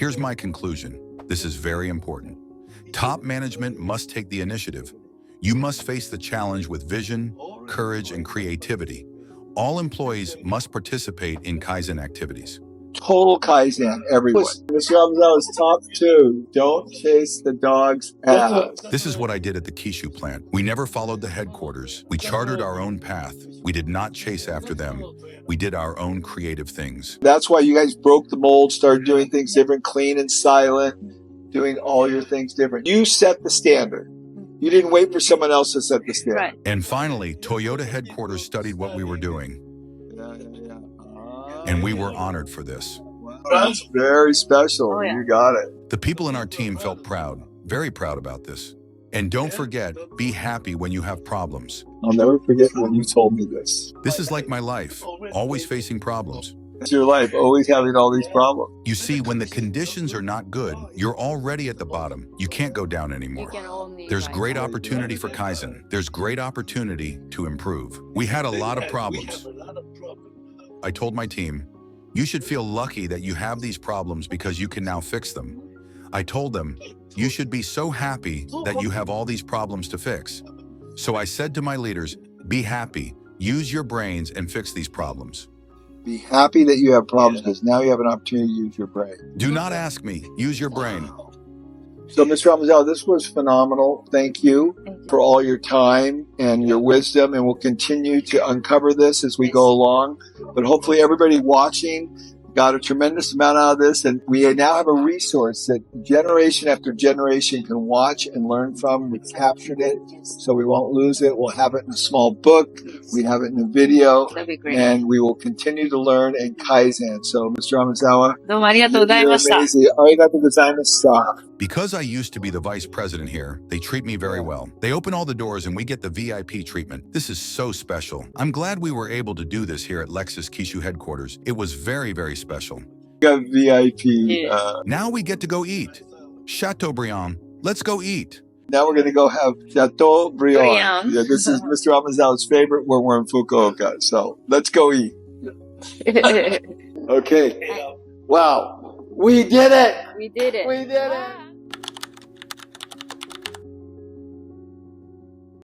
Here's my conclusion. This is very important. Top management must take the initiative. You must face the challenge with vision, courage, and creativity. All employees must participate in Kaizen activities. Total Kaizen, everyone. Mr. Amezawa's top 2, don't chase the dog's ass. This is what I did at the Kyushu plant. We never followed the headquarters. We chartered our own path. We did not chase after them. We did our own creative things. That's why you guys broke the mold, started doing things different, clean and silent, doing all your things different. You set the standard. You didn't wait for someone else to set the standard. Right. And finally, Toyota headquarters studied what we were doing. And we were honored for this. That's very special. Oh, yeah. You got it. The people in our team felt proud, very proud about this. And don't forget, be happy when you have problems. I'll never forget when you told me this. This is like my life, always facing problems. It's your life, always having all these problems. You see, when the conditions are not good, you're already at the bottom. You can't go down anymore. There's great opportunity for Kaizen. There's great opportunity to improve. We had a lot of problems. I told my team, you should feel lucky that you have these problems because you can now fix them. I told them, you should be so happy that you have all these problems to fix. So I said to my leaders, be happy, use your brains and fix these problems. Be happy that you have problems because now you have an opportunity to use your brain. Do not ask me, use your brain. So, Mr. Amezawa, this was phenomenal. Thank you for all your time and your wisdom, and we'll continue to uncover this as we go along. But hopefully everybody watching got a tremendous amount out of this, and we now have a resource that generation after generation can watch and learn from. We've captured it, so we won't lose it. We'll have it in a small book. We have it in a video, That'd be great. and we will continue to learn in Kaizen. So, Mr. Amezawa, どうもありがとうござい you're ました。 amazing. ありがとうございました. Because I used to be the vice president here, they treat me very well. They open all the doors and we get the VIP treatment. This is so special. I'm glad we were able to do this here at Lexus Kyushu headquarters. It was very, very special. Got VIP. Yeah. Now we get to go eat. Chateaubriand, let's go eat. Now we're going to go have Chateaubriand. Briand. Yeah, this is Mr. Amezawa's favorite when we're in Fukuoka. So let's go eat. Okay. Wow. We did it. We did it. We did it.